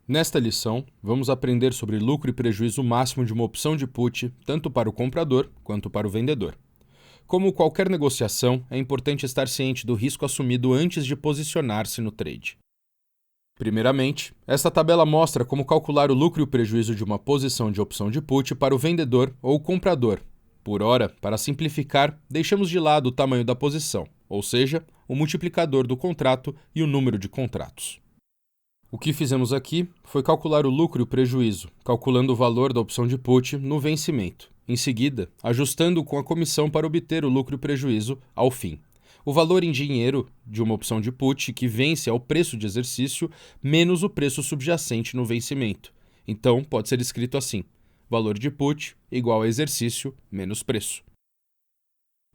Nesta lição, vamos aprender sobre lucro e prejuízo máximo de uma opção de put, tanto para o comprador quanto para o vendedor. Como qualquer negociação, é importante estar ciente do risco assumido antes de posicionar-se no trade. Primeiramente, esta tabela mostra como calcular o lucro e o prejuízo de uma posição de opção de put para o vendedor ou comprador. Por ora, para simplificar, deixamos de lado o tamanho da posição, ou seja, o multiplicador do contrato e o número de contratos. O que fizemos aqui foi calcular o lucro e o prejuízo, calculando o valor da opção de put no vencimento. Em seguida, ajustando com a comissão para obter o lucro e o prejuízo ao fim. O valor em dinheiro de uma opção de put que vence ao preço de exercício menos o preço subjacente no vencimento. Então, pode ser escrito assim: valor de put igual a exercício menos preço.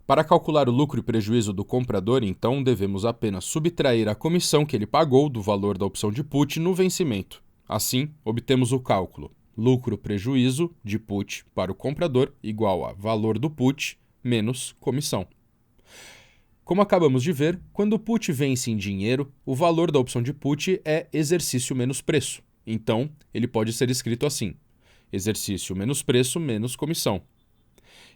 Para calcular o lucro e prejuízo do comprador, então, devemos apenas subtrair a comissão que ele pagou do valor da opção de put no vencimento. Assim, obtemos o cálculo lucro-prejuízo de put para o comprador igual a valor do put menos comissão. Como acabamos de ver, quando o put vence em dinheiro, o valor da opção de put é exercício menos preço. Então, ele pode ser escrito assim: exercício menos preço menos comissão.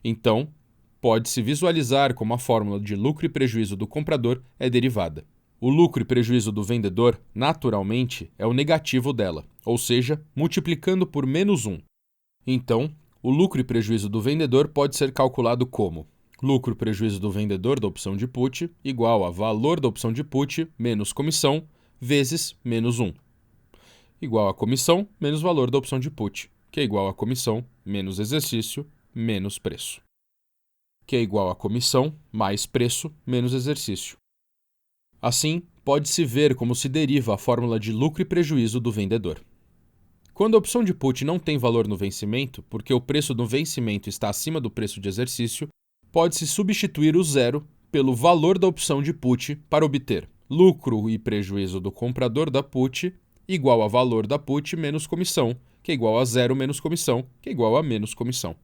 Então, pode-se visualizar como a fórmula de lucro e prejuízo do comprador é derivada. O lucro e prejuízo do vendedor, naturalmente, é o negativo dela, ou seja, multiplicando por menos 1. Então, o lucro e prejuízo do vendedor pode ser calculado como lucro e prejuízo do vendedor da opção de put igual a valor da opção de put menos comissão vezes menos 1, igual a comissão menos valor da opção de put, que é igual a comissão menos exercício menos preço, que é igual a comissão mais preço menos exercício. Assim, pode-se ver como se deriva a fórmula de lucro e prejuízo do vendedor. Quando a opção de put não tem valor no vencimento, porque o preço do vencimento está acima do preço de exercício, pode-se substituir o zero pelo valor da opção de put para obter lucro e prejuízo do comprador da put igual a valor da put menos comissão, que é igual a zero menos comissão, que é igual a menos comissão.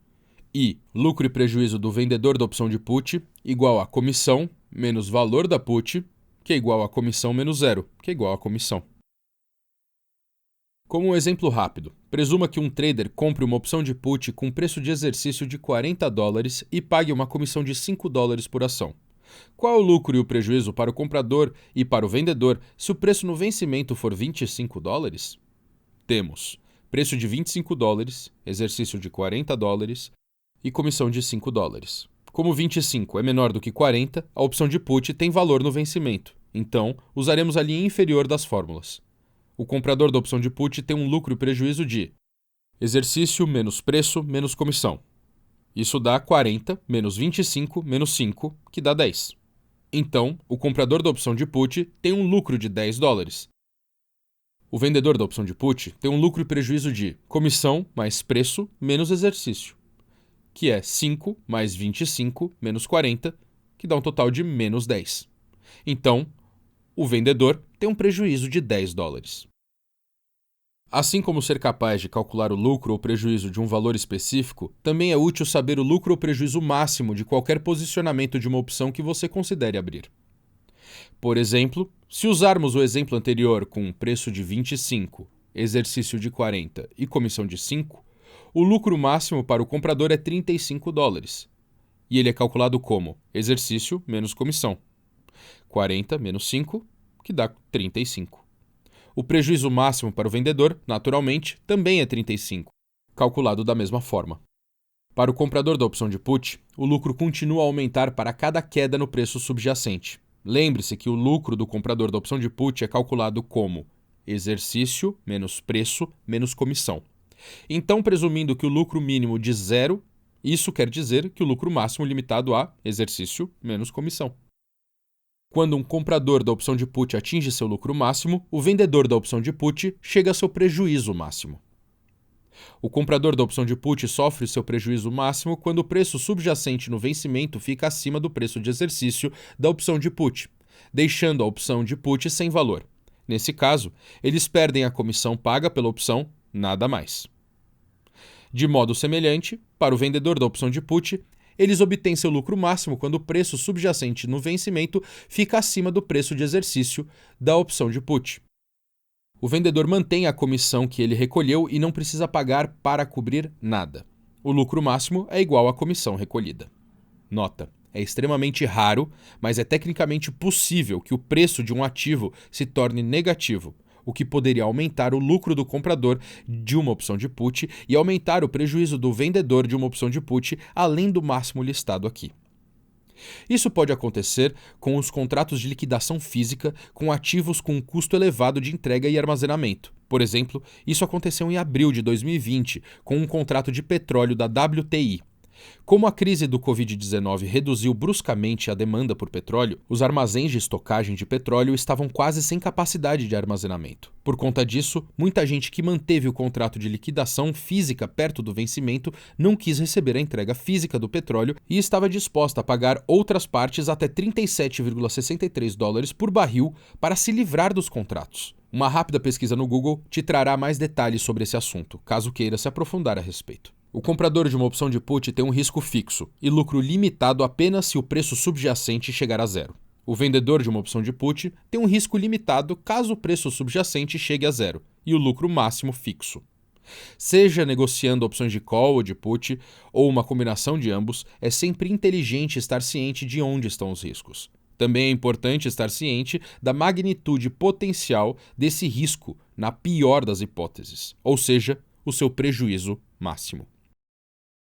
E lucro e prejuízo do vendedor da opção de put igual a comissão menos valor da put, que é igual a comissão menos zero, que é igual a comissão. Como um exemplo rápido, presuma que um trader compre uma opção de put com preço de exercício de $40 e pague uma comissão de $5 por ação. Qual é o lucro e o prejuízo para o comprador e para o vendedor se o preço no vencimento for $25? Temos preço de $25, exercício de $40 e comissão de $5. Como 25 é menor do que 40, a opção de put tem valor no vencimento. Então, usaremos a linha inferior das fórmulas. O comprador da opção de put tem um lucro e prejuízo de exercício menos preço menos comissão. Isso dá 40 menos 25 menos 5, que dá 10. Então, o comprador da opção de put tem um lucro de $10. O vendedor da opção de put tem um lucro e prejuízo de comissão mais preço menos exercício, que é 5 mais 25 menos 40, que dá um total de menos 10. Então, o vendedor tem um prejuízo de $10. Assim como ser capaz de calcular o lucro ou prejuízo de um valor específico, também é útil saber o lucro ou prejuízo máximo de qualquer posicionamento de uma opção que você considere abrir. Por exemplo, se usarmos o exemplo anterior com preço de 25, exercício de 40 e comissão de 5, o lucro máximo para o comprador é $35, e ele é calculado como exercício menos comissão. 40 menos 5, que dá 35. O prejuízo máximo para o vendedor, naturalmente, também é 35, calculado da mesma forma. Para o comprador da opção de put, o lucro continua a aumentar para cada queda no preço subjacente. Lembre-se que o lucro do comprador da opção de put é calculado como exercício menos preço menos comissão. Então, presumindo que o lucro mínimo de zero, isso quer dizer que o lucro máximo limitado a exercício menos comissão. Quando um comprador da opção de put atinge seu lucro máximo, o vendedor da opção de put chega a seu prejuízo máximo. O comprador da opção de put sofre seu prejuízo máximo quando o preço subjacente no vencimento fica acima do preço de exercício da opção de put, deixando a opção de put sem valor. Nesse caso, eles perdem a comissão paga pela opção, nada mais. De modo semelhante, para o vendedor da opção de put, eles obtêm seu lucro máximo quando o preço subjacente no vencimento fica acima do preço de exercício da opção de put. o vendedor mantém a comissão que ele recolheu e não precisa pagar para cobrir nada. O lucro máximo é igual à comissão recolhida. Nota: é extremamente raro, mas é tecnicamente possível que o preço de um ativo se torne negativo, o que poderia aumentar o lucro do comprador de uma opção de put e aumentar o prejuízo do vendedor de uma opção de put, além do máximo listado aqui. Isso pode acontecer com os contratos de liquidação física com ativos com um custo elevado de entrega e armazenamento. Por exemplo, isso aconteceu em abril de 2020 com um contrato de petróleo da WTI. Como a crise do Covid-19 reduziu bruscamente a demanda por petróleo, os armazéns de estocagem de petróleo estavam quase sem capacidade de armazenamento. Por conta disso, muita gente que manteve o contrato de liquidação física perto do vencimento não quis receber a entrega física do petróleo e estava disposta a pagar outras partes até $37,63 por barril para se livrar dos contratos. Uma rápida pesquisa no Google te trará mais detalhes sobre esse assunto, caso queira se aprofundar a respeito. O comprador de uma opção de put tem um risco fixo e lucro limitado apenas se o preço subjacente chegar a zero. O vendedor de uma opção de put tem um risco limitado caso o preço subjacente chegue a zero e o lucro máximo fixo. Seja negociando opções de call ou de put, ou uma combinação de ambos, é sempre inteligente estar ciente de onde estão os riscos. Também é importante estar ciente da magnitude potencial desse risco na pior das hipóteses, ou seja, o seu prejuízo máximo.